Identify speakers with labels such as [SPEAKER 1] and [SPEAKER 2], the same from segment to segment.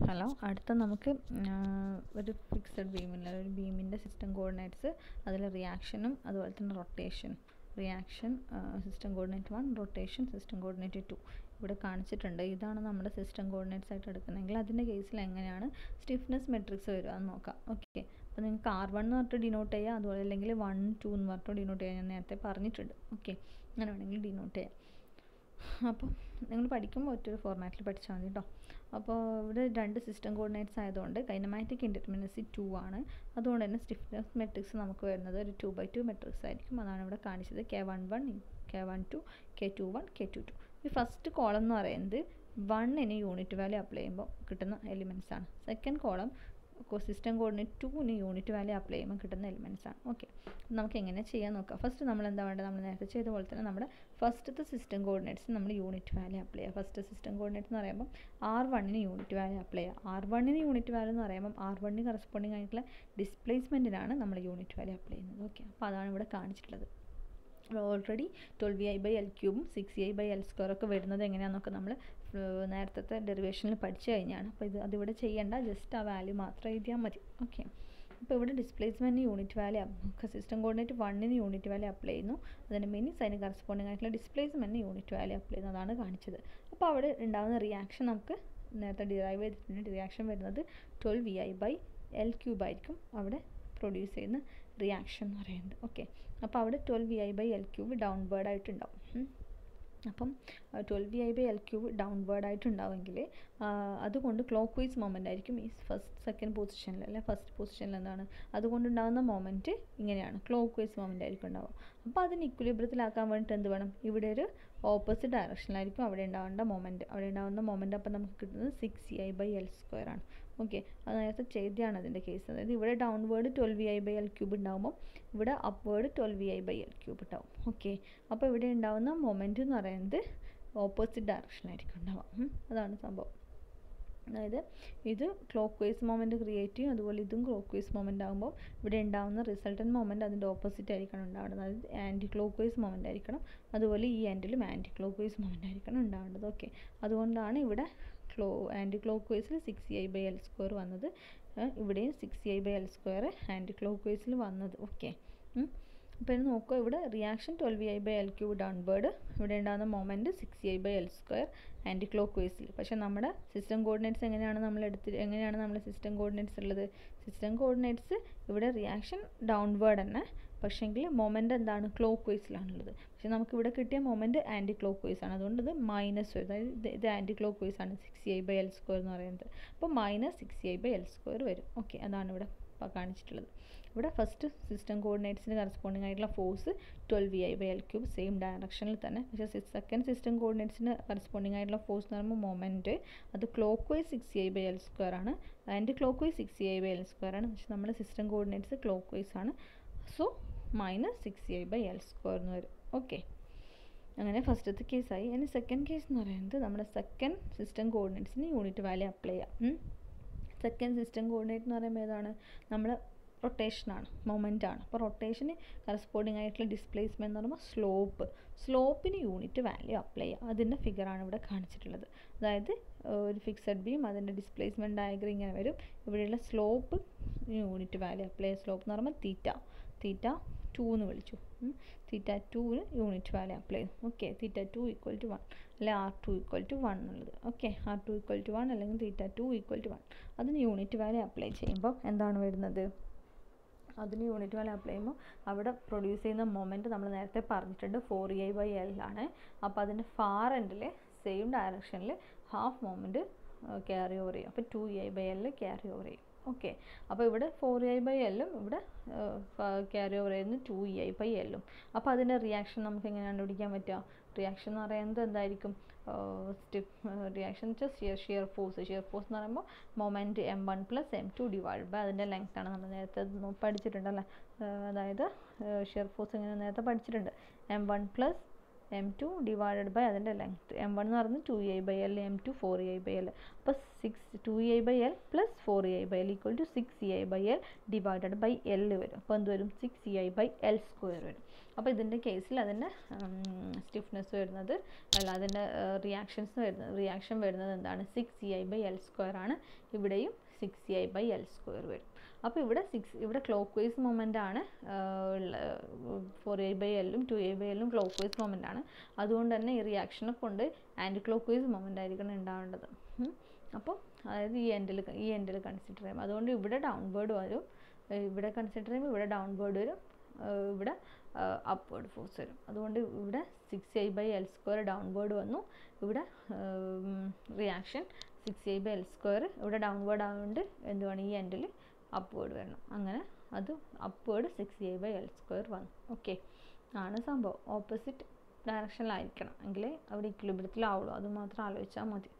[SPEAKER 1] Hello, അടുത്ത നമുക്ക് ഒരു ഫിക്സഡ് ബീമില്ല ഒരു ബീമിൻ്റെ സിസ്റ്റം കോർഡിനേറ്റ്സ്, അതിൽ റിയാക്ഷനും അതുപോലെ തന്നെ rotation. Reaction system coordinate 1, rotation system coordinate 2 ഇവിടെ കാണിച്ചിട്ടുണ്ട്. ഇതാണ് നമ്മുടെ സിസ്റ്റം കോർഡിനേറ്റ്സ് ആയിട്ട് എടുക്കുന്നതെങ്കിൽ അതിൻ്റെ കേസിൽ എങ്ങനെയാണ് സ്റ്റിഫ്നെസ് മെട്രിക്സ് വരിക എന്ന് നോക്കാം. ഓക്കെ, അപ്പോൾ നിങ്ങൾക്ക് R1 എന്ന് പറഞ്ഞിട്ട് ഡിനോട്ട് ചെയ്യാം, അതുപോലെ അല്ലെങ്കിൽ 1, 2 എന്ന് പറഞ്ഞിട്ട് ഡിനോട്ട് ചെയ്യാം. ഞാൻ നേരത്തെ പറഞ്ഞിട്ടുണ്ട്. ഓക്കെ, അങ്ങനെ വേണമെങ്കിൽ ഡിനോട്ട് ചെയ്യാം. അപ്പോൾ നിങ്ങൾ പഠിക്കുമ്പോൾ ഒറ്റൊരു ഫോർമാറ്റിൽ പഠിച്ചാൽ മതി കേട്ടോ. അപ്പോൾ ഇവിടെ രണ്ട് സിസ്റ്റം കോർഡിനേറ്റ്സ് ആയതുകൊണ്ട് കൈനമാറ്റിക് ഇൻഡിറ്റർമിനൻസി 2 ആണ്. അതുകൊണ്ട് തന്നെ സ്റ്റിഫ്നെസ് മെട്രിക്സ് നമുക്ക് വരുന്നത് ഒരു 2/2 മെട്രിക്സ് ആയിരിക്കും. അതാണ് ഇവിടെ കാണിച്ചത്. K11, K12, K21, K22. ഈ ഫസ്റ്റ് കോളം എന്ന് പറയുന്നത് 1 യൂണിറ്റ് വാല്യൂ അപ്ലൈ ചെയ്യുമ്പോൾ കിട്ടുന്ന എലിമെൻറ്റ്സ് ആണ്. Second column system coordinate 2 unit value apply ചെയ്യുമ്പോൾ കിട്ടുന്ന എലിമെൻറ്റ്സ് ആണ്. ഓക്കെ, നമുക്ക് എങ്ങനെ ചെയ്യാൻ നോക്കാം. ഫസ്റ്റ് നമ്മൾ എന്താ വേണ്ടത്, നമ്മൾ നേരത്തെ ചെയ്ത പോലെ തന്നെ നമ്മുടെ ഫസ്റ്റത്തെ സിസ്റ്റം കോർഡിനേറ്റ്സ് നമ്മൾ യൂണിറ്റ് വാല്യൂ അപ്ലൈ ചെയ്യുക. ഫസ്റ്റ് സിസ്റ്റം കോർഡിനേറ്റ്സ് എന്ന് പറയുമ്പോൾ R1 യൂണിറ്റ് വാല്യൂ അപ്ലൈ ചെയ്യുക. R1 യൂണിറ്റ് വാല്യൂ എന്ന് പറയുമ്പോൾ R1 കറസ്പോണ്ടിങ് ആയിട്ടുള്ള ഡിസ്പ്ലേസ്മെൻറ്റിനാണ് നമ്മൾ യൂണിറ്റ് വാല്യൂ അപ്ലൈ ചെയ്യുന്നത്. ഓക്കെ, അപ്പോൾ അതാണ് ഇവിടെ കാണിച്ചിട്ടുള്ളത്. ഓൾറെഡി 12EI/L³ 6EI/L² ഒക്കെ വരുന്നത് എങ്ങനെയാണെന്നൊക്കെ നമ്മൾ നേരത്തെ ഡെറിവേഷനിൽ പഠിച്ചു കഴിഞ്ഞാണ്. അപ്പോൾ അതിവിടെ ചെയ്യേണ്ട, ജസ്റ്റ് ആ വാല്യൂ മാത്രം എഴുതിയാൽ മതി. ഓക്കെ, അപ്പോൾ ഇവിടെ displacement unit value system coordinate 1 unit value apply ചെയ്യുന്നു. അതിന് മീൻസ് അതിന് കറസ്പോണ്ടിങ് ആയിട്ടുള്ള ഡിസ്പ്ലേസ്മെൻറ്റ് യൂണിറ്റ് വാല്യൂ അപ്ലൈ ചെയ്യുന്നതാണ് കാണിച്ചത്. അപ്പോൾ അവിടെ ഉണ്ടാകുന്ന റിയാക്ഷൻ നമുക്ക് നേരത്തെ ഡിറൈവ് ചെയ്തിട്ടുണ്ട്. റിയാക്ഷൻ വരുന്നത് 12EI/L³ ആയിരിക്കും അവിടെ പ്രൊഡ്യൂസ് ചെയ്യുന്ന റിയാക്ഷൻ എന്ന് പറയുന്നത്. ഓക്കെ, അപ്പോൾ അവിടെ 12EI/L³ ഡൗൺവേർഡ് ആയിട്ടുണ്ടാവും. അപ്പം 12EI/L³ ഡൗൺവേർഡ് ആയിട്ടുണ്ടാവുമെങ്കിൽ അതുകൊണ്ട് ക്ലോക്ക് വൈസ് മൊമെൻ്റ് ആയിരിക്കും ഈ സെക്കൻഡ് പൊസിഷനിൽ, അല്ലെ ഫസ്റ്റ് പൊസിഷനിൽ എന്താണ് അതുകൊണ്ടുണ്ടാകുന്ന മൊമെൻറ്റ് ഇങ്ങനെയാണ്, ക്ലോക്ക് വൈസ് മൊമെൻ്റ് ആയിരിക്കും ഉണ്ടാവുക. അപ്പോൾ അതിന് ഇക്വിലിബ്രിയത്തിലാക്കാൻ വേണ്ടിയിട്ട് എന്ത് വേണം, ഇവിടെ ഒരു ഓപ്പോസിറ്റ് ഡയറക്ഷനിലായിരിക്കും അവിടെ ഉണ്ടാവേണ്ട മൊമെൻറ്റ്. അവിടെ ഉണ്ടാകുന്ന മൊമെൻറ്റ് അപ്പോൾ നമുക്ക് കിട്ടുന്നത് 6EI/L² ആണ്. ഓക്കെ, അത് നേരത്തെ ചെയ്തതാണ് അതിൻ്റെ കേസ്. അതായത് ഇവിടെ ഡൗൺവേർഡ് 12EI/L³ ഉണ്ടാകുമ്പോൾ ഇവിടെ അപ്വേർഡ് 12EI/L³ ഉണ്ടാവും. ഓക്കെ, അപ്പോൾ ഇവിടെ ഉണ്ടാകുന്ന മൊമെൻറ്റ് എന്ന് പറയുന്നത് ഓപ്പോസിറ്റ് ഡയറക്ഷനായിരിക്കും ഉണ്ടാവുക. അതാണ് സംഭവം. അതായത് ഇത് ക്ലോക്ക് വൈസ് മൊമെൻറ്റ് ക്രിയേറ്റ് ചെയ്യും, അതുപോലെ ഇതും ക്ലോക്ക് വൈസ് മൊമെൻ്റ് ആകുമ്പോൾ ഇവിടെ ഉണ്ടാകുന്ന റിസൾട്ടൻറ്റ് മൊമെൻറ്റ് അതിൻ്റെ ഓപ്പോസിറ്റ് ആയിരിക്കണം ഉണ്ടാവേണ്ടത്. അതായത് ആൻറ്റി ക്ലോക്ക് വൈസ് മൊമെൻ്റ് ആയിരിക്കണം, അതുപോലെ ഈ എൻഡിലും ആൻറ്റി ക്ലോക്ക് വൈസ് മൊമെൻ്റ് ആയിരിക്കണം ഉണ്ടാവേണ്ടത്. ഓക്കെ, അതുകൊണ്ടാണ് ഇവിടെ ആൻറ്റി ക്ലോക്ക് വൈസിൽ 6EI/L² വന്നത്, ഇവിടെയും 6EI/L² ആൻറ്റി ക്ലോക്ക് വൈസിൽ വന്നത്. ഓക്കെ, അപ്പോൾ ഇത് നോക്കുക, ഇവിടെ റിയാക്ഷൻ 12EI/L³ ഡൗൺവേർഡ്, ഇവിടെ ഉണ്ടാകുന്ന മൊമെൻറ്റ് 6EI/L² ആൻറ്റി ക്ലോക്ക് വൈസിൽ. പക്ഷേ നമ്മുടെ സിസ്റ്റം കോർഡിനേറ്റ്സ് എങ്ങനെയാണ് നമ്മൾ സിസ്റ്റം കോർഡിനേറ്റ്സ് ഉള്ളത്, സിസ്റ്റം കോർഡിനേറ്റ്സ് ഇവിടെ റിയാക്ഷൻ ഡൗൺവേർഡ് തന്നെ, പക്ഷേങ്കിൽ മൊമെൻറ്റ് എന്താണ് ക്ലോക്ക് വൈസിലാണുള്ളത്. പക്ഷേ നമുക്കിവിടെ കിട്ടിയ മൊമെൻറ്റ് ആൻറ്റി ക്ലോക്ക് വൈസ് ആണ്, അതുകൊണ്ട് ഇത് മൈനസ് വരും. അതായത് ഇത് ആൻറ്റി ക്ലോക്ക് വൈസ് ആണ് 6EI/L² എന്ന് പറയുന്നത്. അപ്പോൾ -6EI/L² വരും. ഓക്കെ, അതാണ് ഇവിടെ കാണിച്ചിട്ടുള്ളത്. ഇവിടെ ഫസ്റ്റ് സിസ്റ്റം കോർഡിനേറ്റ്സിന് കറസ്പോണ്ടിങ് ആയിട്ടുള്ള ഫോഴ്സ് 12EI/L³ സെയിം ഡയറക്ഷനിൽ തന്നെ. പക്ഷേ സെക്കൻഡ് സിസ്റ്റം കോർഡിനേറ്റ്സിന് കറസ്പോണ്ടിങ് ആയിട്ടുള്ള ഫോഴ്സ് എന്ന് പറയുമ്പോൾ മൊമെൻറ്റ് അത് ക്ലോക്ക് വൈസ് 6EI/L² ആണ്, ആൻറ്റി ക്ലോക്ക് വൈസ് 6EI/L² ആണ്. പക്ഷേ നമ്മുടെ സിസ്റ്റം കോർഡിനേറ്റ്സ് ക്ലോക്ക് വൈസ് ആണ്, സോ -6EI/L² എന്ന് വരും. ഓക്കെ, അങ്ങനെ ഫസ്റ്റത്തെ കേസായി. ഇനി സെക്കൻഡ് കേസ് എന്ന് പറയുന്നത് നമ്മുടെ സെക്കൻഡ് സിസ്റ്റം കോർഡിനേറ്റ്സിന് യൂണിറ്റ് വാല്യൂ അപ്ലൈ ചെയ്യാം. സെക്കൻഡ് സിസ്റ്റം കോർഡിനേറ്റ് എന്ന് പറയുമ്പോൾ ഏതാണ്, നമ്മൾ റൊട്ടേഷനാണ്, മൊമെൻ്റാണ്. അപ്പോൾ റൊട്ടേഷന് കറസ്പോണ്ടിങ് ആയിട്ടുള്ള ഡിസ്പ്ലേസ്മെൻറ്റ് എന്ന് പറയുമ്പോൾ സ്ലോപ്പിന് യൂണിറ്റ് വാല്യൂ അപ്ലൈ ചെയ്യുക. അതിൻ്റെ ഫിഗറാണ് ഇവിടെ കാണിച്ചിട്ടുള്ളത്. അതായത് ഒരു ഫിക്സഡ് ബീം, അതിൻ്റെ ഡിസ്പ്ലേസ്മെൻറ്റ് ഡയഗ്രം ഇങ്ങനെ വരും. ഇവിടെയുള്ള സ്ലോപ്പ് യൂണിറ്റ് വാല്യൂ അപ്ലൈ ചെയ്യുക. സ്ലോപ്പ് എന്ന് പറയുമ്പോൾ θ2 എന്ന് വിളിച്ചു. θ2ന് യൂണിറ്റ് വാല്യൂ അപ്ലൈ ചെയ്യും. ഓക്കെ, θ2 = 1 അല്ലെ R2 = 1 എന്നുള്ളത്. ഓക്കെ, R2 = 1 അല്ലെങ്കിൽ θ2 = 1. അതിന് യൂണിറ്റ് വാല്യൂ അപ്ലൈ ചെയ്യുമ്പോൾ എന്താണ് വരുന്നത്, അതിന് യൂണിറ്റ് വാല്യൂ അപ്ലൈ ചെയ്യുമ്പോൾ അവിടെ പ്രൊഡ്യൂസ് ചെയ്യുന്ന മൊമെൻറ്റ് നമ്മൾ നേരത്തെ പറഞ്ഞിട്ടുണ്ട് 4EI/L ആണ്. അപ്പോൾ അതിൻ്റെ ഫാർ എൻഡിൽ സെയിം ഡയറക്ഷനിൽ ഹാഫ് മൊമെൻറ്റ് ക്യാരി ഓവർ ചെയ്യും. അപ്പോൾ 2EI/L ക്യാരി ഓവർ ചെയ്യും. ഓക്കെ, അപ്പോൾ ഇവിടെ 4EI/L ഇവിടെ ക്യാരി ഓവർ ചെയ്യുന്ന 2EI/L. അപ്പോൾ അതിൻ്റെ റിയാക്ഷൻ നമുക്ക് എങ്ങനെയാണ് കണ്ടുപിടിക്കാൻ പറ്റുക, റിയാക്ഷൻ എന്ന് പറയുന്നത് എന്തായിരിക്കും, റിയാക്ഷൻ വെച്ചാൽ ഷിയർ ഫോഴ്സ് എന്ന് പറയുമ്പോൾ moment M1 + M2 divide by അതിൻ്റെ ലെങ്ത് ആണ്. നമ്മൾ നേരത്തെ പഠിച്ചിട്ടുണ്ടല്ലേ, അതായത് ഷിയർ ഫോഴ്സ് എങ്ങനെ നേരത്തെ പഠിച്ചിട്ടുണ്ട്, M1 + m2 ഡിവൈഡഡ് ബൈ അതിൻ്റെ ലെങ്ത്ത്. m1 എന്ന് പറയുന്നത് 2ei/l, m2 4ei/l. അപ്പോൾ 2ei/l plus 4ei/l equal to 6ei/l divided by l വരും. അപ്പോൾ എന്ത് വരും? 6ei/l² വരും. അപ്പോൾ ഇതിൻ്റെ കേസിൽ അതിൻ്റെ സ്റ്റിഫ്നെസ് വരുന്നത് അല്ല, അതിൻ്റെ റിയാക്ഷൻ വരുന്നത് എന്താണ്? 6ei/l² ആണ്. ഇവിടെയും 6ei/l² വരും. അപ്പോൾ ഇവിടെ ക്ലോക്ക് വൈസ് മൊമെൻ്റ് ആണ്. 4ei/l-ഉം 2ei/l-ഉം ക്ലോക്ക് വൈസ് മൊമെൻ്റ് ആണ്. അതുകൊണ്ട് തന്നെ ഈ റിയാക്ഷനെ കൊണ്ട് ആൻറ്റി ക്ലോക്ക് വൈസ് മൊമെൻ്റ് ആയിരിക്കണം ഉണ്ടാവേണ്ടത്. അപ്പോൾ അതായത് ഈ എൻഡിൽ കൺസിഡർ ചെയ്യും. അതുകൊണ്ട് ഇവിടെ ഡൗൺവേർഡ് വരും, ഇവിടെ കൺസിഡർ ചെയ്യുമ്പോൾ ഇവിടെ ഡൗൺവേർഡ് വരും, ഇവിടെ അപ്വേർഡ് ഫോഴ്സ് വരും. അതുകൊണ്ട് ഇവിടെ 6ei/l² ഡൗൺവേർഡ് വന്നു. ഇവിടെ റിയാക്ഷൻ 6ei/l² ഇവിടെ ഡൗൺവേർഡ് ആയതുകൊണ്ട് എന്തുവാണ്? ഈ എൻഡിൽ അപ്വേർഡ് വരണം. അങ്ങനെ അത് അപ്വേർഡ് 6ei/l² വന്നു. ഓക്കെ, ആണ് സംഭവം. ഓപ്പോസിറ്റ് ഡയറക്ഷനിലായിരിക്കണം എങ്കിലേ അവിടെ ഇക്വിലിബ്രിയത്തിലാവുള്ളൂ. അത് മാത്രം ആലോചിച്ചാൽ മതി.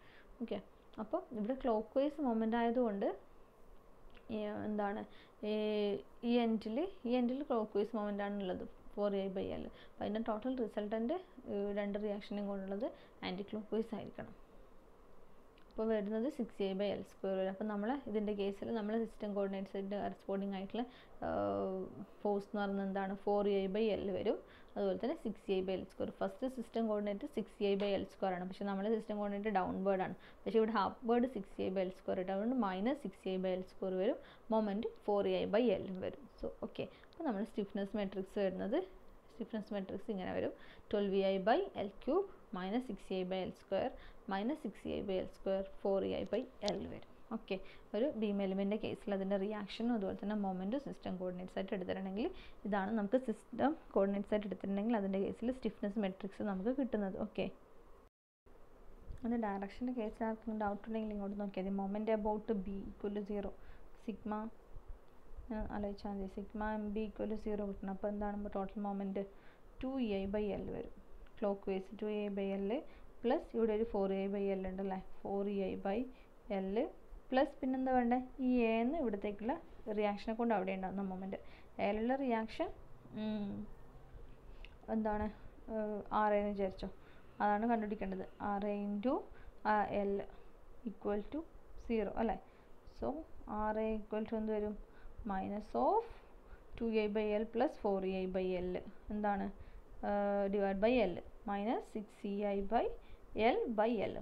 [SPEAKER 1] ഓക്കെ, അപ്പോൾ ഇവിടെ ക്ലോക്ക് വൈസ് മൊമെൻ്റ് ആയതുകൊണ്ട് എന്താണ് ഈ എൻഡിൽ ക്ലോക്ക് വൈസ് മൊമെൻ്റ് ആണുള്ളത് 4ei/l. അപ്പോൾ അതിൻ്റെ ടോട്ടൽ റിസൾട്ടൻ്റ് രണ്ട് റിയാക്ഷനും കൊണ്ടുള്ളത് ആൻറ്റി ക്ലോക്ക് വൈസ് ആയിരിക്കണം. അപ്പോൾ വരുന്നത് 6ei/l² വരും. അപ്പോൾ നമ്മൾ ഇതിൻ്റെ കേസിൽ നമ്മൾ സിസ്റ്റം കോർഡിനേറ്റ്സിൻ്റെ കറസ്പോണ്ടിങ് ആയിട്ടുള്ള ഫോഴ്സ് എന്ന് പറയുന്നത് എന്താണ്? 4ei/l വരും. അതുപോലെ തന്നെ 6ei/l². First system coordinate 6ei/l² ആണ്. പക്ഷേ നമ്മുടെ സിസ്റ്റം കോർഡിനേറ്റ് ഡൗൺവേർഡ് ആണ്. പക്ഷേ ഇവിടെ അപ്വേർഡ് 6ei/l² ഇട്ട് അതുകൊണ്ട് -6ei/l² വരും. മൊമെൻറ്റ് 4ei/l വരും. സോ ഓക്കെ, അപ്പോൾ നമ്മൾ സ്റ്റിഫ്നെസ് മെട്രിക്സ് വരുന്നത് ഇങ്ങനെ വരും. 12ei/l³ -6ei/l² -6ei/l², 4ei/l വരും. ഓക്കെ, ഒരു ബീം എലിമെൻ്റിൻ്റെ കേസിൽ അതിൻ്റെ റിയാക്ഷനും അതുപോലെ തന്നെ മൊമെൻറ്റും സിസ്റ്റം കോർഡിനേറ്റ്സ് ആയിട്ട് എടുത്തിട്ടുണ്ടെങ്കിൽ ഇതാണ് നമുക്ക് സിസ്റ്റം കോർഡിനേറ്റ്സ് ആയിട്ട് എടുത്തിട്ടുണ്ടെങ്കിൽ അതിൻ്റെ കേസിൽ സ്റ്റിഫ്നെസ് മെട്രിക്സ് നമുക്ക് കിട്ടുന്നത്. ഓക്കെ, അത് ഡയറക്ഷൻ്റെ കേസിൽ ആർക്കും ഡൗട്ട് ഉണ്ടെങ്കിൽ ഇങ്ങോട്ട് നോക്കിയാൽ മതി. മൊമെൻറ്റ് അബൌട്ട് b = 0, സിഗ്മ ആലോചിച്ചാൽ മതി. സിഗ്മ mb = 0 കിട്ടണം. അപ്പോൾ എന്താണ് ടോട്ടൽ മൊമെൻറ്റ്? 2ei/l വരും. ക്ലോക്ക് വൈസ് 2ei/l പ്ലസ് ഇവിടെ ഒരു 4ei/l ഉണ്ടല്ലേ, 4ei/l പ്ലസ് പിന്നെന്താ വേണ്ടത്? ഈ എന്ന് ഇവിടത്തേക്കുള്ള റിയാക്ഷനെ കൊണ്ട് അവിടെ ഉണ്ടാകുന്ന മൊമെൻറ്റ്. എയിലുള്ള റിയാക്ഷൻ എന്താണ്? 6 എന്ന് വിചാരിച്ചോ, അതാണ് കണ്ടുപിടിക്കേണ്ടത്. 6 × l = 0 അല്ലേ. സോ 6 എന്ത് വരും? -2ei/l പ്ലസ് 4ei/l എന്താണ്? Divide by l -6ei/l/l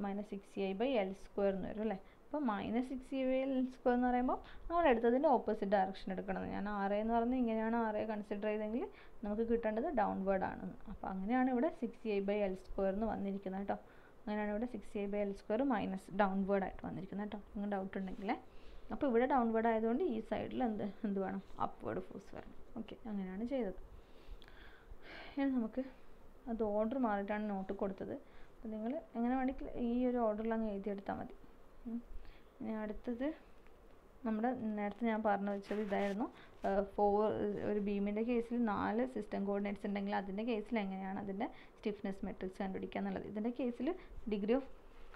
[SPEAKER 1] -6ei/l² എന്ന് വരും അല്ലേ. അപ്പോൾ -6ei/l² എന്ന് പറയുമ്പോൾ നമ്മൾ എടുത്തതിൻ്റെ ഓപ്പോസിറ്റ് ഡയറക്ഷൻ എടുക്കണം. ഞാൻ 6 എന്ന് പറഞ്ഞാൽ ഇങ്ങനെയാണ് 6 കൺസിഡർ ചെയ്തെങ്കിൽ നമുക്ക് കിട്ടേണ്ടത് ഡൗൺവേർഡ് ആണെന്ന്. അപ്പോൾ അങ്ങനെയാണ് ഇവിടെ 6ei/l² എന്ന് വന്നിരിക്കുന്നത് കേട്ടോ. അങ്ങനെയാണ് ഇവിടെ 6ei/l² മൈനസ് ഡൗൺവേർഡ് ആയിട്ട് വന്നിരിക്കുന്നത് കേട്ടോ. നിങ്ങൾ ഡൗട്ട് ഉണ്ടെങ്കിൽ. അപ്പോൾ ഇവിടെ ഡൗൺവേർഡ് ആയതുകൊണ്ട് ഈ സൈഡിൽ എന്ത് വേണം? അപ്വേർഡ് ഫോഴ്സ് വരണം. ഓക്കെ, അങ്ങനെയാണ് ചെയ്തത്. ഇനി നമുക്ക് അത് ഓർഡർ മാറിയിട്ടാണ് നോട്ട് കൊടുത്തത്. അപ്പോൾ നിങ്ങൾ എങ്ങനെ വേണമെങ്കിൽ ഈ ഒരു ഓർഡറിൽ അങ്ങ് എഴുതിയെടുത്താൽ മതി. ഇനി അടുത്തത് നമ്മുടെ നേരത്തെ ഞാൻ പറഞ്ഞു വെച്ചത് ഇതായിരുന്നു. ഒരു ബീമിൻ്റെ കേസിൽ 4 സിസ്റ്റം കോർഡിനേറ്റ്സ് ഉണ്ടെങ്കിൽ അതിൻ്റെ കേസിൽ എങ്ങനെയാണ് അതിൻ്റെ സ്റ്റിഫ്നെസ് മെട്രിക്സ് കണ്ടുപിടിക്കുക എന്നുള്ളത്. ഇതിൻ്റെ കേസിൽ ഡിഗ്രി ഓഫ്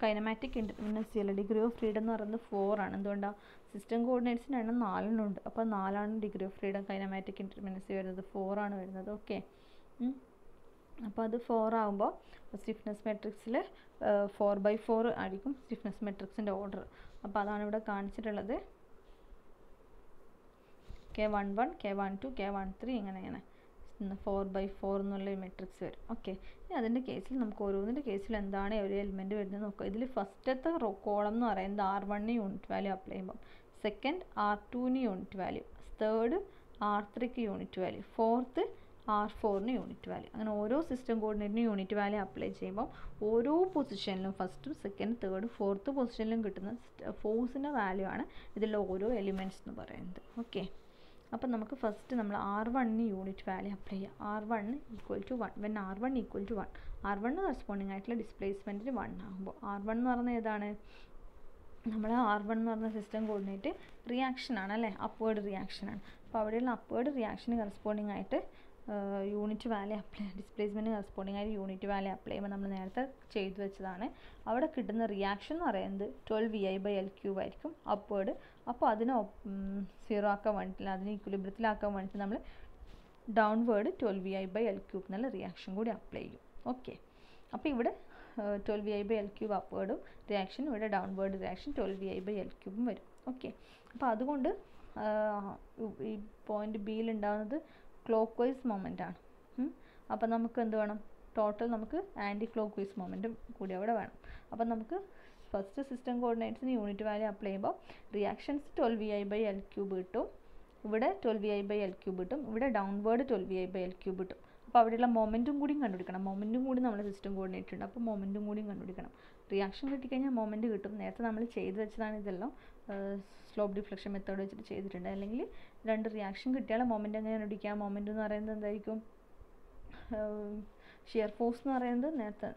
[SPEAKER 1] കൈനമാറ്റിക് ഇൻഡിപെൻഡൻസി അല്ല, ഡിഗ്രി ഓഫ് ഫ്രീഡം എന്ന് പറയുന്നത് 4 ആണ്. എന്തുകൊണ്ടാണ്? സിസ്റ്റം കോർഡിനേറ്റ്സിന് എണ്ണം 4 ഉണ്ട്. അപ്പോൾ 4 ആണ് degree of freedom kinematic independency വരുന്നത്. 4 ആണ് വരുന്നത്. ഓക്കെ, അപ്പോൾ അത് 4 ആകുമ്പോൾ സ്റ്റിഫ്നെസ് മെട്രിക്സിൽ 4/4 ആയിരിക്കും സ്റ്റിഫ്നെസ് മെട്രിക്സിൻ്റെ ഓർഡർ. അപ്പോൾ അതാണ് ഇവിടെ കാണിച്ചിട്ടുള്ളത്. K11, K12, K13 ഇങ്ങനെ 4/4 എന്നുള്ള മെട്രിക്സ് വരും. ഓക്കെ, അതിൻ്റെ കേസിൽ നമുക്ക് ഓരോന്നിൻ്റെ കേസിൽ എന്താണ് ഒരു എലിമെൻറ്റ് വരുന്നത് നോക്കുക. ഇതിൽ ഫസ്റ്റത്തെ കോളം എന്ന് പറയുന്നത് R1 യൂണിറ്റ് വാല്യൂ അപ്ലൈ ചെയ്യുമ്പം, second R2 unit value, third R3 unit value, fourth R4 unit value. അങ്ങനെ ഓരോ സിസ്റ്റം കോർഡിനേറ്റിന് യൂണിറ്റ് വാല്യൂ അപ്ലൈ ചെയ്യുമ്പോൾ ഓരോ പൊസിഷനിലും ഫസ്റ്റ്, സെക്കൻഡ്, തേർഡ്, ഫോർത്ത് പൊസിഷനിലും കിട്ടുന്ന ഫോഴ്സിൻ്റെ വാല്യൂ ആണ് ഇതിലുള്ള ഓരോ എലിമെൻറ്റ്സ് എന്ന് പറയുന്നത്. ഓക്കെ, അപ്പം നമുക്ക് ഫസ്റ്റ് നമ്മൾ R1 യൂണിറ്റ് വാല്യൂ അപ്ലൈ ചെയ്യാം. R1 = 1. When R1 = 1, R1 corresponding ആയിട്ടുള്ള ഡിസ്പ്ലേസ്മെൻറ്റിന് 1 ആകുമ്പോൾ, R1 എന്ന് പറയുന്നത് ഏതാണ്? നമ്മൾ R1 എന്ന് പറഞ്ഞ സിസ്റ്റം കോർഡിനേറ്റ് റിയാക്ഷൻ ആണ് അല്ലേ, അപ്വേർഡ് റിയാക്ഷൻ ആണ്. അപ്പോൾ അവിടെയുള്ള അപ്വേർഡ് റിയാക്ഷന് കറസ്പോണ്ടിങ് ആയിട്ട് unit value apply, displacement corresponding ആയിട്ട് യൂണിറ്റ് വാല്യൂ അപ്ലൈ ചെയ്യുമ്പോൾ നമ്മൾ നേരത്തെ ചെയ്തു വെച്ചതാണ്. അവിടെ കിട്ടുന്ന റിയാക്ഷൻ എന്ന് പറയുന്നത് 12ei/l³ ആയിരിക്കും അപ്വേർഡ്. അപ്പോൾ അതിനെ 0 ആക്കാൻ വേണ്ടിയിട്ടില്ല, അതിനെ ഇക്വിലിബ്രിയത്തിലാക്കാൻ വേണ്ടിയിട്ട് നമ്മൾ ഡൗൺവേർഡ് 12ei/l³ എന്നുള്ള റിയാക്ഷൻ കൂടി അപ്ലൈ ചെയ്യും. ഓക്കെ. അപ്പോൾ ഇവിടെ 12vi/L³ അപ്വേർഡും റിയാക്ഷൻ, ഇവിടെ ഡൗൺവേർഡ് റിയാക്ഷൻ 12vi/L³ വരും. ഓക്കെ. അപ്പോൾ അതുകൊണ്ട് ഈ പോയിന്റ് ബിയിൽ ഉണ്ടാകുന്നത് ക്ലോക്ക് വൈസ് മൊമെൻ്റ് ആണ്. അപ്പോൾ നമുക്ക് എന്ത് വേണം? ടോട്ടൽ നമുക്ക് ആൻറ്റി ക്ലോക്ക് വൈസ് മൊമെൻറ്റും കൂടി അവിടെ വേണം. അപ്പം നമുക്ക് ഫസ്റ്റ് സിസ്റ്റം കോർഡിനേറ്റ്സിന് യൂണിറ്റ് വാല്യൂ അപ്ലൈ ചെയ്യുമ്പോൾ റിയാക്ഷൻസ് 12vi/L³ കിട്ടും, ഇവിടെ 12vi/L³ കിട്ടും, ഇവിടെ ഡൗൺവേർഡ് 12vi/L³ കിട്ടും. അപ്പോൾ അവിടെയുള്ള മൊമെൻറ്റും കൂടിയും കണ്ടുപിടിക്കണം. മൊമെൻറ്റും കൂടി നമ്മുടെ സിസ്റ്റം കോർഡിനേറ്റ് ഉണ്ട്, അപ്പോൾ മൊമെൻറ്റും കൂടിയും കണ്ടുപിടിക്കണം. റിയാക്ഷൻ കിട്ടിക്കഴിഞ്ഞാൽ മൊമെൻറ്റ് കിട്ടും. നേരത്തെ നമ്മൾ ചെയ്ത് വെച്ചതാണ് ഇതെല്ലാം, സ്ലോപ്പ് ഡിഫ്ലക്ഷൻ മെത്തേഡ് വെച്ചിട്ട് ചെയ്തിട്ടുണ്ട്. അല്ലെങ്കിൽ രണ്ട് റിയാക്ഷൻ കിട്ടിയാൽ മൊമെൻറ്റ് എങ്ങനെ കണ്ടുപിടിക്കാം? മൊമെൻറ്റ് എന്ന് പറയുന്നത് എന്തായിരിക്കും? ഷിയർ ഫോഴ്സ് എന്ന് പറയുന്നത് നേരത്തെ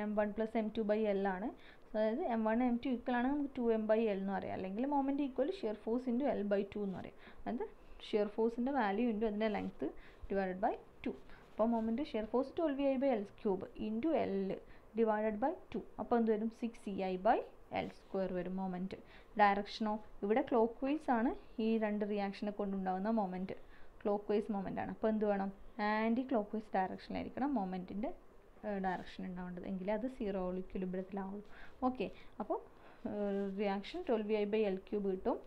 [SPEAKER 1] m1 + m2/L ആണ്. അതായത് m1 m2 ഈക്വൽ ആണെങ്കിൽ നമുക്ക് 2m/L എന്ന് പറയാം. അല്ലെങ്കിൽ moment equal shear force into L/2 എന്ന് പറയും. അതായത് ഷിയർ ഫോഴ്സിൻ്റെ വാല്യൂ ഇൻറ്റു അതിൻ്റെ ലെങ്ത്ത് ഡിവൈഡഡ് ബൈ 2. അപ്പോൾ moment shear force 12vi/L³ into L divided by 2. അപ്പോൾ എന്ത് വരും? 6ei/L² വരും മൊമെൻറ്റ്. ഡയറക്ഷനോ ഇവിടെ ക്ലോക്ക് വൈസ് ആണ് ഈ രണ്ട് റിയാക്ഷനെ കൊണ്ടുണ്ടാകുന്ന മൊമെൻറ്റ്, ക്ലോക്ക് വൈസ് മൊമെൻ്റ് ആണ്. അപ്പോൾ എന്ത് വേണം? ആൻറ്റി ക്ലോക്ക് വൈസ് ഡയറക്ഷനിലായിരിക്കണം മൊമെൻറ്റിൻ്റെ ഡയറക്ഷൻ ഉണ്ടാവേണ്ടത്, എങ്കിലേ അത് സീറോ ഇക്വിലിബ്രിയത്തിലാവുള്ളൂ. ഓക്കെ. അപ്പോൾ റിയാക്ഷൻ 12vi/L³ കിട്ടും,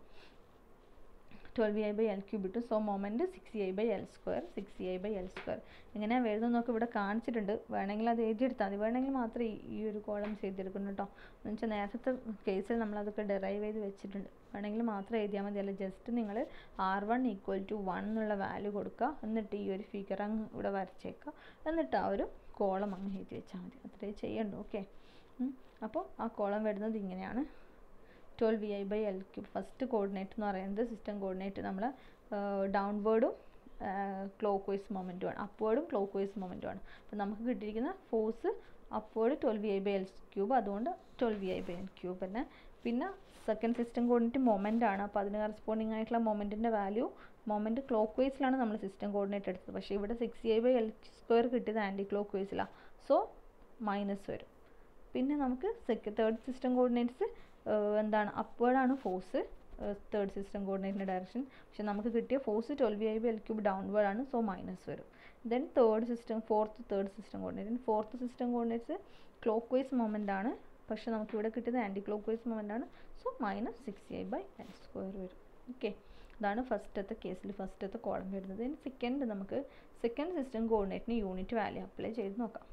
[SPEAKER 1] 12vi/L³ കിട്ടും. So moment 6ei/L², 6ei/L². എങ്ങനെയാണ് വരുന്നത് നോക്കി ഇവിടെ കാണിച്ചിട്ടുണ്ട്. വേണമെങ്കിൽ അത് എഴുതിയെടുത്താൽ മതി, വേണമെങ്കിൽ മാത്രമേ ഈ ഒരു കോളം ചെയ്തെടുക്കണം കേട്ടോ. എന്ന് വെച്ചാൽ നേരത്തെ കേസിൽ നമ്മളതൊക്കെ ഡെറൈവ് ചെയ്ത് വെച്ചിട്ടുണ്ട്. വേണമെങ്കിൽ മാത്രം എഴുതിയാൽ മതി. അല്ല, ജസ്റ്റ് നിങ്ങൾ R1 = 1 എന്നുള്ള വാല്യൂ കൊടുക്കുക, എന്നിട്ട് ഈ ഒരു ഫിഗർ അങ്ങ് ഇവിടെ വരച്ചേക്കുക, എന്നിട്ട് ആ ഒരു കോളം അങ്ങ് എഴുതി വെച്ചാൽ മതി. അത്രേ ചെയ്യണ്ടു. ഓക്കെ. അപ്പോൾ ആ കോളം വരുന്നത് ഇങ്ങനെയാണ്. 12vi/L³ ഫസ്റ്റ് കോർഡിനേറ്റ് എന്ന് പറയുന്നത് സിസ്റ്റം കോർഡിനേറ്റ് നമ്മൾ ഡൗൺവേർഡും ക്ലോക്ക് വൈസ് മൊമെൻറ്റുമാണ്, അപ്വേർഡും ക്ലോക്ക് വൈസ് മൊമെൻറ്റുമാണ്. അപ്പോൾ നമുക്ക് കിട്ടിയിരിക്കുന്ന ഫോഴ്സ് അപ്വേർഡ് 12vi/L³, അതുകൊണ്ട് 12vi/L³ തന്നെ. പിന്നെ സെക്കൻഡ് സിസ്റ്റം കോർഡിനേറ്റ് മൊമെൻ്റ് ആണ്. അപ്പോൾ അതിന് കറസ്പോണ്ടിങ് ആയിട്ടുള്ള മൊമെൻറ്റിൻ്റെ വാല്യൂ, മൊമെൻറ്റ് ക്ലോക്ക് വൈസിലാണ് നമ്മൾ സിസ്റ്റം കോർഡിനേറ്റ് എടുത്തത്. പക്ഷേ ഇവിടെ 6ei/L² കിട്ടിയത് ആൻറ്റി ക്ലോക്ക് വൈസിലാണ്, സോ മൈനസ് വരും. പിന്നെ നമുക്ക് തേർഡ് സിസ്റ്റം കോർഡിനേറ്റ്സ് എന്താണ്? അപ്വേർഡാണ് ഫോഴ്സ് തേർഡ് സിസ്റ്റം കോർഡിനേറ്റിൻ്റെ ഡയറക്ഷൻ. പക്ഷേ നമുക്ക് കിട്ടിയ ഫോഴ്സ് 12vi/L³ ഡൗൺവേർഡ് ആണ്, സോ മൈനസ് വരും. Then third system fourth system coordinates clock vice moment ആണ്, പക്ഷേ നമുക്കിവിടെ കിട്ടിയത് ആൻറ്റി ക്ലോക്ക് വൈസ് മൊമെൻ്റ് ആണ്, സോ മൈനസ് 6ei/L² വരും. ഓക്കെ. അതാണ് ഫസ്റ്റത്തെ കേസിൽ ഫസ്റ്റത്തെ കോളം വരുന്നത്. ഇനി സെക്കൻഡ്, നമുക്ക് സെക്കൻഡ് സിസ്റ്റം കോർഡിനേറ്റിന് യൂണിറ്റ് വാല്യൂ അപ്ലൈ ചെയ്ത് നോക്കാം.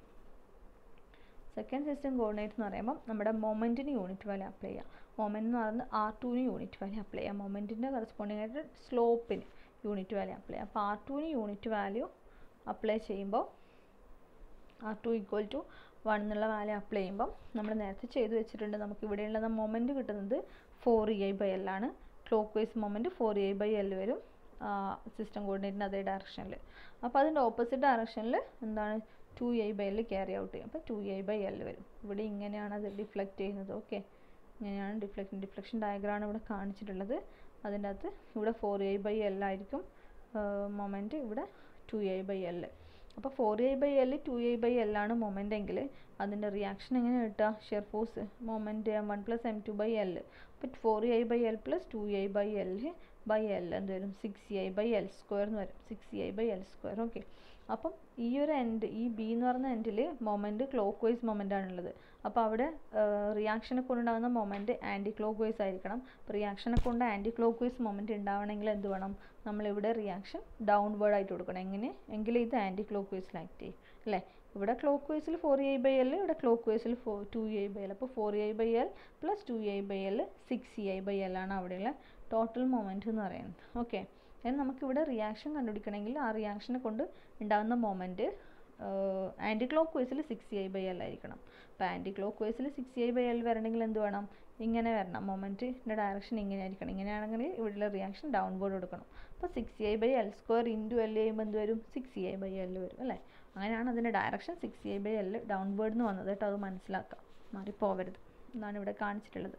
[SPEAKER 1] സെക്കൻഡ് സിസ്റ്റം കോർഡിനേറ്റ് എന്ന് പറയുമ്പോൾ നമ്മുടെ മൊമെൻറ്റിന് യൂണിറ്റ് വാല്യൂ അപ്ലൈ ചെയ്യാം. മൊമെൻറ്റ് എന്ന് പറയുന്നത് R2ന് യൂണിറ്റ് വാല്യൂ അപ്ലൈ ചെയ്യാം. മൊമെൻറ്റിൻ്റെ കറസ്പോണ്ടിങ് ആയിട്ട് സ്ലോപ്പിന് യൂണിറ്റ് വാല്യൂ അപ്ലൈ ചെയ്യാം. അപ്പോൾ R2ന് യൂണിറ്റ് വാല്യൂ അപ്ലൈ ചെയ്യുമ്പോൾ R2 = 1 എന്നുള്ള വാല്യൂ അപ്ലൈ ചെയ്യുമ്പം നമ്മൾ നേരത്തെ ചെയ്ത് വെച്ചിട്ടുണ്ട്. നമുക്ക് ഇവിടെയുള്ള മൊമെൻറ്റ് കിട്ടുന്നത് 4ei/L ആണ്. ക്ലോക്ക് വൈസ് മൊമെൻറ്റ് 4ei/L വരും സിസ്റ്റം കോർഡിനേറ്റിന് അതേ ഡയറക്ഷനിൽ. അപ്പോൾ അതിൻ്റെ ഓപ്പോസിറ്റ് ഡയറക്ഷനിൽ എന്താണ്? 2ei/L ക്യാരി ഔട്ട് ചെയ്യും. അപ്പോൾ 2ei/L വരും. ഇവിടെ ഇങ്ങനെയാണ് അത് ഡിഫ്ലക്റ്റ് ചെയ്യുന്നത്. ഓക്കെ. ഇങ്ങനെയാണ് ഡിഫ്ലക്ഷൻ ഡയഗ്രാമാണ് ഇവിടെ കാണിച്ചിട്ടുള്ളത്. അതിൻ്റെ അകത്ത് ഇവിടെ 4ei/L ആയിരിക്കും മൊമെൻറ്റ്, ഇവിടെ 2ei/L. അപ്പോൾ 4ei/L 2ei/L ആണ് മൊമെൻ്റ് എങ്കിൽ അതിൻ്റെ റിയാക്ഷൻ എങ്ങനെ കിട്ടുക? Shear force moment m1 + m2/L. അപ്പോൾ 4ei/L + 2ei/L എന്ത് വരും? 6ei/L² എന്ന് വരും. 6ei/L². ഓക്കെ. അപ്പം ഈ ഒരു എൻഡ്, ഈ ബി എന്ന് പറയുന്ന എൻഡിൽ മൊമെൻറ്റ് ക്ലോക്ക് വൈസ് മൊമെൻ്റ് ആണുള്ളത്. അപ്പോൾ അവിടെ റിയാക്ഷനെ കൊണ്ടുണ്ടാകുന്ന മൊമെൻറ്റ് ആൻറ്റി ക്ലോക്ക് വൈസ് ആയിരിക്കണം. അപ്പോൾ റിയാക്ഷനെ കൊണ്ട് ആൻറ്റി ക്ലോക്ക് വൈസ് മൊമെൻറ്റ് ഉണ്ടാവണമെങ്കിൽ എന്ത് വേണം? നമ്മളിവിടെ റിയാക്ഷൻ ഡൗൺവേർഡ് ആയിട്ട് കൊടുക്കണം. എങ്കിലും ഇത് ആൻറ്റി ക്ലോക്ക് വൈസിൽ ആക്ട് ചെയ്യും, അല്ലേ? ഇവിടെ ക്ലോക്ക് വൈസിൽ 4ei/L, ഇവിടെ ക്ലോക്ക് വൈസിൽ 2ei/L. അപ്പോൾ 4ei/L + 2ei/L 6ei/L ആണ് അവിടെയുള്ള ടോട്ടൽ മൊമെൻറ്റ് എന്ന് പറയുന്നത്. ഓക്കെ. അതിന് നമുക്കിവിടെ റിയാക്ഷൻ കണ്ടുപിടിക്കണമെങ്കിൽ ആ റിയാക്ഷനെ കൊണ്ട് ഉണ്ടാകുന്ന മൊമെൻറ്റ് ആൻറ്റി ക്ലോക്ക് വൈസിൽ 6ei/L ആയിരിക്കണം. അപ്പോൾ ആൻറ്റി ക്ലോക്ക് വൈസിൽ 6ei/L വരണമെങ്കിൽ എന്ത് വേണം? ഇങ്ങനെ വരണം. മൊമെൻറ്റിൻ്റെ ഡയറക്ഷൻ ഇങ്ങനെ ആയിരിക്കണം. ഇങ്ങനെയാണെങ്കിൽ ഇവിടെയുള്ള റിയാക്ഷൻ ഡൗൺവേർഡ് കൊടുക്കണം. അപ്പോൾ 6ei/L² ഇൻറ്റു L ചെയ്യുമ്പോൾ എന്ത് വരും? 6ei/L വരും, അല്ലേ? അങ്ങനെയാണ് അതിൻ്റെ ഡയറക്ഷൻ 6ei/L ഡൗൺവേർഡ് എന്ന് വന്നത് കേട്ടോ. അത് മനസ്സിലാക്കാം, മാറിപ്പോവരുത്. എന്നാണ് ഇവിടെ കാണിച്ചിട്ടുള്ളത്.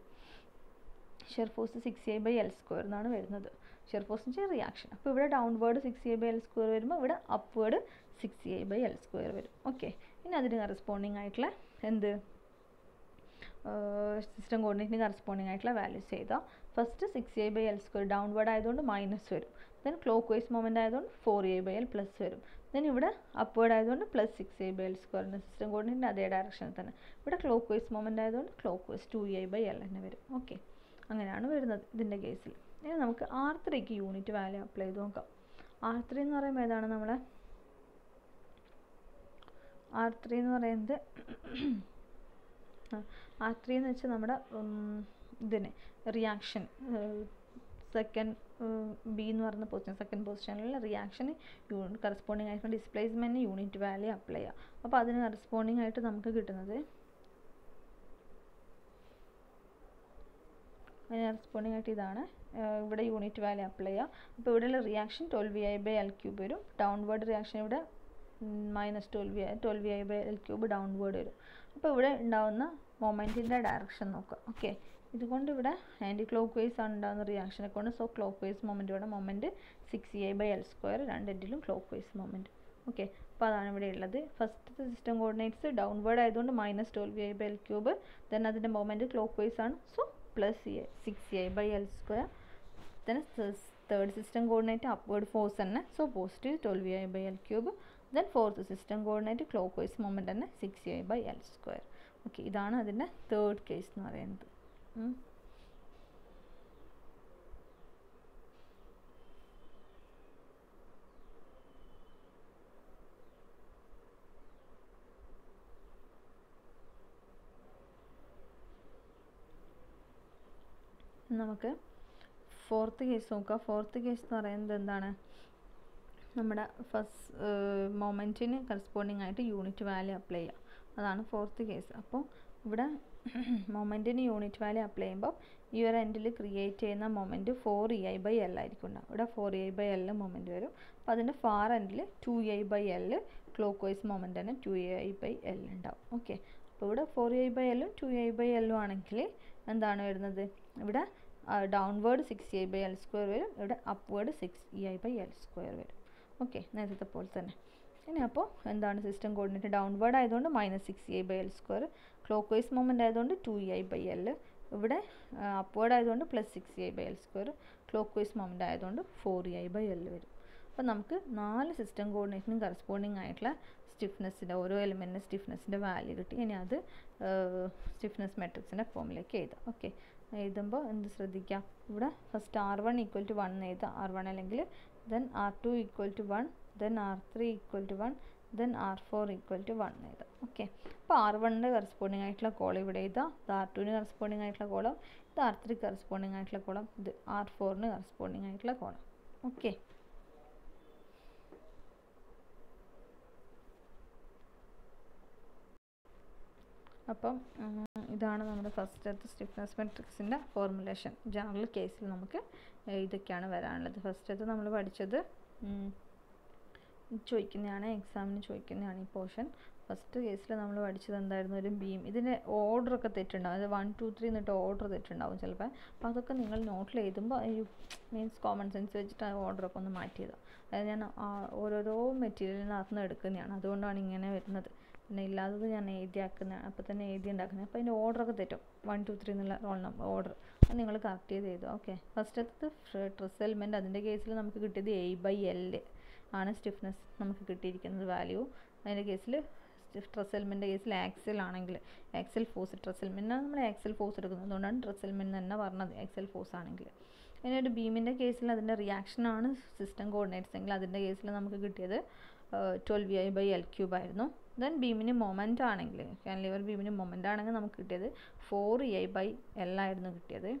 [SPEAKER 1] ഷിയർ ഫോഴ്സ് 6ei/L² എന്നാണ് വരുന്നത്. ഷിയർ ഫോഴ്സ് എന്ന് വെച്ചാൽ റിയാക്ഷൻ. അപ്പോൾ ഇവിടെ ഡൗൺവേർഡ് 6ei/L² വരുമ്പോൾ ഇവിടെ അപ്വേർഡ് 6ei/L² വരും. ഓക്കെ. ഇനി അതിന് കറസ്പോണ്ടിങ് ആയിട്ടുള്ള എന്ത് സിസ്റ്റം കോർഡിനേറ്റിന് കറസ്പോണ്ടിങ് ആയിട്ടുള്ള വാല്യൂസ് ചെയ്താൽ ഫസ്റ്റ് 6ei/L² ഡൗൺവേർഡ് ആയതുകൊണ്ട് മൈനസ് വരും. ദെൻ ക്ലോക്ക് വൈസ് മൊമെൻ്റ് ആയതുകൊണ്ട് 4ei/L പ്ലസ് വരും. ദെൻ ഇവിടെ അപ്വേർഡ് ആയതുകൊണ്ട് +6a/L² സിസ്റ്റം കോർഡിനേറ്റിൻ്റെ അതേ ഡയറക്ഷനിൽ തന്നെ. ഇവിടെ ക്ലോക്ക് വൈസ് മൊമെൻ്റ് ആയതുകൊണ്ട് ക്ലോക്ക് വൈസ് 2a/L തന്നെ വരും. ഓക്കെ, അങ്ങനെയാണ് വരുന്നത് ഇതിൻ്റെ കേസിൽ. ഇനി നമുക്ക് R3ക്ക് യൂണിറ്റ് വാല്യൂ അപ്ലൈ ചെയ്ത് നോക്കാം. R3 എന്ന് പറയുമ്പോൾ ഏതാണ് നമ്മളെ R3 എന്ന് പറയുന്നത് R3 എന്ന് വെച്ചാൽ നമ്മുടെ ഇതിന് റിയാക്ഷൻ സെക്കൻഡ് ബി എന്ന് പറയുന്ന പൊസിഷൻ, സെക്കൻഡ് പൊസിഷനിലുള്ള റിയാക്ഷന് കറസ്പോണ്ടിങ് ആയിട്ട് ഡിസ്പ്ലേസ്മെൻറ്റിന് യൂണിറ്റ് വാല്യൂ അപ്ലൈ ചെയ്യുക. അപ്പോൾ അതിന് കറസ്പോണ്ടിങ് ആയിട്ട് നമുക്ക് കിട്ടുന്നത് അതിന് കറസ്പോണ്ടിങ് ആയിട്ട് ഇതാണ്. ഇവിടെ യൂണിറ്റ് വാല്യൂ അപ്ലൈ ചെയ്യുക. അപ്പോൾ ഇവിടെയുള്ള റിയാക്ഷൻ 12vi/L³ വരും. ഡൗൺവേർഡ് റിയാക്ഷൻ ഇവിടെ -12vi/L³ ഡൗൺവേർഡ് വരും. അപ്പോൾ ഇവിടെ ഉണ്ടാകുന്ന മൊമെൻറ്റിൻ്റെ ഡയറക്ഷൻ നോക്കുക. ഓക്കെ, ഇതുകൊണ്ട് ഇവിടെ ആൻറ്റി ക്ലോക്ക് വൈസ് ആണ് ഉണ്ടാകുന്ന റിയാക്ഷനെ കൊണ്ട്. സോ ക്ലോക്ക് വൈസ് മൊമെൻറ്റ് ഇവിടെ മൊമെൻറ്റ് 6a/L², രണ്ടിലും ക്ലോക്ക് വൈസ് മൊമെൻറ്റ്. ഓക്കെ, അപ്പോൾ അതാണ് ഇവിടെ ഉള്ളത്. ഫസ്റ്റത്തെ സിസ്റ്റം കോർഡിനേറ്റ്സ് ഡൗൺവേർഡ് ആയതുകൊണ്ട് -12vi/L³, ദെൻ അതിൻ്റെ മൊമെൻറ്റ് ക്ലോക്ക് വൈസ് ആണ്. So +6a/L². Then third system coordinate upward force തന്നെ. So positive 12vi/L³. Then fourth system coordinate clockwise moment തന്നെ 6a/L². ഓക്കെ, ഇതാണ് അതിൻ്റെ തേർഡ് കേസ് എന്ന് പറയുന്നത്. നമുക്ക് ഫോർത്ത് കേസ് നോക്കാം. ഫോർത്ത് കേസ് എന്ന് പറയുന്നത് എന്താണ്? നമ്മുടെ ഫസ്റ്റ് മൊമെൻറ്റിന് കറസ്പോണ്ടിങ് ആയിട്ട് യൂണിറ്റ് വാല്യൂ അപ്ലൈ ചെയ്യുക. അതാണ് ഫോർത്ത് കേസ്. അപ്പോൾ ഇവിടെ മൊമെൻറ്റിന് യൂണിറ്റ് വാല്യൂ അപ്ലൈ ചെയ്യുമ്പോൾ ഈ ഒരു എൻഡിൽ ക്രിയേറ്റ് ചെയ്യുന്ന മൊമെൻറ്റ് 4ei/L ആയിരിക്കും ഉണ്ടാവും. ഇവിടെ 4ei/L മൊമെൻറ്റ് വരും. അപ്പോൾ അതിൻ്റെ ഫാർ എൻഡിൽ 2ei/L ക്ലോക്ക് വൈസ് മൊമെൻറ്റ് തന്നെ 2ei/L ഉണ്ടാവും. ഓക്കെ, അപ്പോൾ ഇവിടെ 4ei/L 2ei/L ആണെങ്കിൽ എന്താണ് വരുന്നത്? ഇവിടെ ഡൗൺവേർഡ് 6ei/L² വരും. ഇവിടെ അപ്വേർഡ് 6ei/L² വരും. ഓക്കെ, നേരത്തെ പോലെ തന്നെ. ഇനി അപ്പോൾ എന്താണ് സിസ്റ്റം കോർഡിനേറ്റ്? ഡൗൺവേർഡ് ആയതുകൊണ്ട് -6ei/L², ക്ലോക്ക് വൈസ് മൊമെൻറ്റ് ആയതുകൊണ്ട് 2ei/L, ഇവിടെ അപ്വേർഡ് ആയതുകൊണ്ട് +6ei/L², ക്ലോക്ക് വൈസ് മൊമെൻറ്റ് ആയതുകൊണ്ട് 4ei/L വരും. അപ്പോൾ നമുക്ക് 4 സിസ്റ്റം കോർഡിനേറ്റിനും കറസ്പോണ്ടിങ് ആയിട്ടുള്ള സ്റ്റിഫ്നെസ്സിൻ്റെ ഓരോ എലിമെൻറ്റിൻ്റെ സ്റ്റിഫ്നെസ്സിൻ്റെ വാല്യൂ കിട്ടി. ഇനി അത് സ്റ്റിഫ്നെസ് മെട്രിക്സിൻ്റെ ഫോമിലേക്ക് എഴുതാം. ഓക്കെ, എഴുതുമ്പോൾ എന്ത് ശ്രദ്ധിക്കാം? ഇവിടെ ഫസ്റ്റ് R1 = 1 എഴുതാം. R1 അല്ലെങ്കിൽ then R2 = 1, then R3 = 1, then R4 = 1 എഴുതാം. ഓക്കെ, അപ്പോൾ R1ൻ്റെ കറസ്പോണ്ടിങ് ആയിട്ടുള്ള കോളം ഇവിടെ എഴുതാം. ഇത് R2ന് കറസ്പോണ്ടിങ് ആയിട്ടുള്ള കോളം, ഇത് R3 കറസ്പോണ്ടിങ് ആയിട്ടുള്ള കോളം, ഇത് R4ന് കറസ്പോണ്ടിങ് ആയിട്ടുള്ള കോളം. ഓക്കെ, അപ്പം ഇതാണ് നമ്മുടെ ഫസ്റ്റത്തെ സ്റ്റിഫ്നെസ് മെട്രിക്സിൻ്റെ ഫോർമുലേഷൻ. ജനറൽ കേസിൽ നമുക്ക് ഇതൊക്കെയാണ് വരാനുള്ളത്. ഫസ്റ്റത്തെ നമ്മൾ പഠിച്ചത് ചോദിക്കുന്നതാണ്, എക്സാമിന് ചോദിക്കുന്നതാണ് ഈ പോർഷൻ. ഫസ്റ്റ് കേസിൽ നമ്മൾ പഠിച്ചത് എന്തായിരുന്നു? ഒരു ബീം. ഇതിൻ്റെ ഓർഡറൊക്കെ തെറ്റുണ്ടാവും. അത് 1 2 3 എന്നിട്ട് ഓർഡർ തെറ്റുണ്ടാവും ചിലപ്പോൾ. അപ്പോൾ അതൊക്കെ നിങ്ങൾ നോട്ടിൽ എഴുതുമ്പോൾ മീൻസ് കോമൺ സെൻസ് വെച്ചിട്ട് ആ ഓർഡറൊക്കെ ഒന്ന് മാറ്റിയതാണ്. അതായത് ഞാൻ ഓരോരോ മെറ്റീരിയലിനകത്ത് നിന്ന് എടുക്കുന്നതാണ്, അതുകൊണ്ടാണ് ഇങ്ങനെ വരുന്നത്. പിന്നെ ഇല്ലാത്തത് ഞാൻ എഴുതിയാക്കുന്നതാണ്, അപ്പോൾ തന്നെ എഴുതി ഉണ്ടാക്കുന്നത്. അപ്പോൾ അതിൻ്റെ ഓർഡറൊക്കെ തെറ്റും. 1 2 3 എന്നുള്ള റോൾ നമ്പർ ഓർഡർ അത് നിങ്ങൾ കറക്റ്റ് ചെയ്ത് എഴുതുക. ഓക്കെ, ഫസ്റ്റത്തെ സ്ട്രെസ് എലിമെൻറ്റ്, അതിൻ്റെ കേസിൽ നമുക്ക് കിട്ടിയത് a/L ആണ് സ്റ്റിഫ്നെസ് നമുക്ക് കിട്ടിയിരിക്കുന്നത് വാല്യൂ. അതിൻ്റെ കേസിൽ സ്ട്രെസ് എലിമെൻറ്റിൻ്റെ കേസിൽ ആക്സിൽ ആണെങ്കിൽ ആക്സിൽ ഫോഴ്സ്, സ്ട്രെസ് എലിമെൻറ്റിനാണ് നമ്മൾ ആക്സിൽ ഫോഴ്സ് എടുക്കുന്നത്, അതുകൊണ്ടാണ് സ്ട്രെസ് എലിമെൻറ്റ് തന്നെ പറഞ്ഞത് ആക്സിൽ ഫോഴ്സ് ആണെങ്കിൽ. ഇനി ഒരു ബീമിൻ്റെ കേസിൽ അതിൻ്റെ റിയാക്ഷനാണ് സിസ്റ്റം കോർഡിനേറ്റ്സ് എങ്കിൽ അതിൻ്റെ കേസിൽ നമുക്ക് കിട്ടിയത് 12vi/L³ ആയിരുന്നു. ദെൻ ബീമിന് മൊമെൻ്റ് ആണെങ്കിൽ, കാൻലിവർ ബീമിന് മൊമെൻ്റ് ആണെങ്കിൽ നമുക്ക് കിട്ടിയത് 4ei/L ആയിരുന്നു കിട്ടിയത്.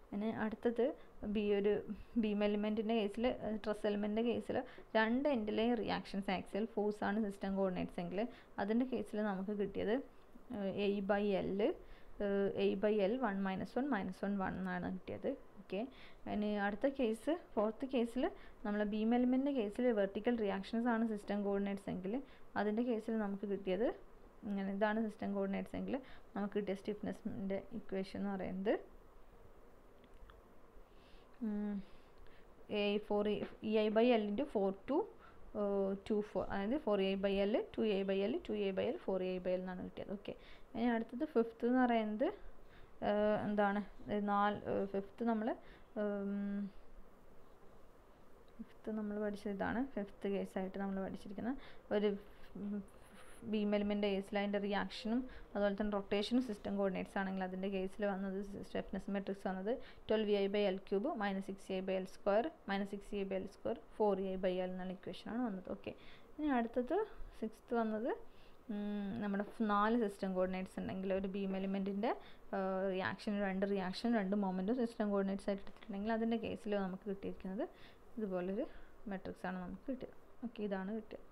[SPEAKER 1] പിന്നെ അടുത്തത് ഒരു ബീം എലിമെൻറ്റിൻ്റെ കേസിൽ, സ്ട്രെസ് എലിമെൻറ്റിൻ്റെ കേസിൽ രണ്ട് എൻഡിലെയും റിയാക്ഷൻസ് ആക്സിയൽ ഫോഴ്സ് ആണ് സിസ്റ്റം കോർഡിനേറ്റ്സ് എങ്കിൽ അതിൻ്റെ കേസിൽ നമുക്ക് കിട്ടിയത് a/L 1 -1 -1 1 എന്നാണ് കിട്ടിയത്. ഓക്കെ, ഇനി അടുത്ത കേസ് ഫോർത്ത് കേസിൽ നമ്മൾ ബീം എലിമെൻറ്റിൻ്റെ കേസിൽ വെർട്ടിക്കൽ റിയാക്ഷൻസ് ആണ് സിസ്റ്റം കോർഡിനേറ്റ്സ് എങ്കിൽ അതിൻ്റെ കേസിൽ നമുക്ക് കിട്ടിയത് ഇങ്ങനെ. ഇതാണ് സിസ്റ്റം കോർഡിനേറ്റ്സ് എങ്കിൽ നമുക്ക് കിട്ടിയ സ്റ്റിഫ്നെസ്സിൻ്റെ ഇക്വേഷൻ എന്ന് പറയുന്നത് ei/L × 4 to 24, അതായത് 4ei/L 2ei/L 2ei/L 4ei/L എന്നാണ് കിട്ടിയത്. ഓക്കെ, ഇനി അടുത്തത് ഫിഫ്ത്ത് എന്ന് പറയുന്നത് എന്താണ്? ഫിഫ്ത്ത് നമ്മൾ ഫിഫ്ത്ത് നമ്മൾ പഠിച്ചത് ഇതാണ്. ഫിഫ്ത്ത് കേസായിട്ട് നമ്മൾ പഠിച്ചിരിക്കുന്ന ഒരു ബീം എലിമെൻ്റ് കേസിൽ അതിൻ്റെ റിയാക്ഷനും അതുപോലെ തന്നെ റൊട്ടേഷനും സിസ്റ്റം കോർഡിനേറ്റ്സ് ആണെങ്കിൽ അതിൻ്റെ കേസിൽ വന്നത് സ്റ്റിഫ്നെസ് മെട്രിക്സ് വന്നത് 12EI/L³ -6EI/L² -6EI/L² 4EI/L എന്നുള്ള ഇക്വേഷനാണ് വന്നത്. ഓക്കെ, ഇനി അടുത്തത് സിക്സ്ത് വന്നത് നമ്മുടെ 4 സിസ്റ്റം കോർഡിനേറ്റ്സ് ഉണ്ടെങ്കിൽ ഒരു ബീം എലിമെൻറ്റിൻ്റെ രണ്ട് മൊമെൻറ്റും സിസ്റ്റം കോർഡിനേറ്റ്സ് ആയിട്ട് എടുത്തിട്ടുണ്ടെങ്കിൽ അതിൻ്റെ കേസിൽ നമുക്ക് കിട്ടിയിരിക്കുന്നത് ഇതുപോലൊരു മെട്രിക്സ് ആണ് നമുക്ക് കിട്ടിയത്. ഓക്കെ, ഇതാണ് കിട്ടിയത്.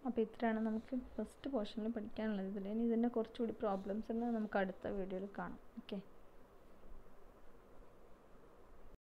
[SPEAKER 1] അപ്പോൾ ഇത്രയാണ് നമുക്ക് ഫസ്റ്റ് പോർഷനിൽ പഠിക്കാനുള്ളത്. ഇനി ഇതിൻ്റെ കുറച്ചുകൂടി പ്രോബ്ലംസ് ഉണ്ട്, നമുക്ക് അടുത്ത വീഡിയോയിൽ കാണാം. ഓക്കെ.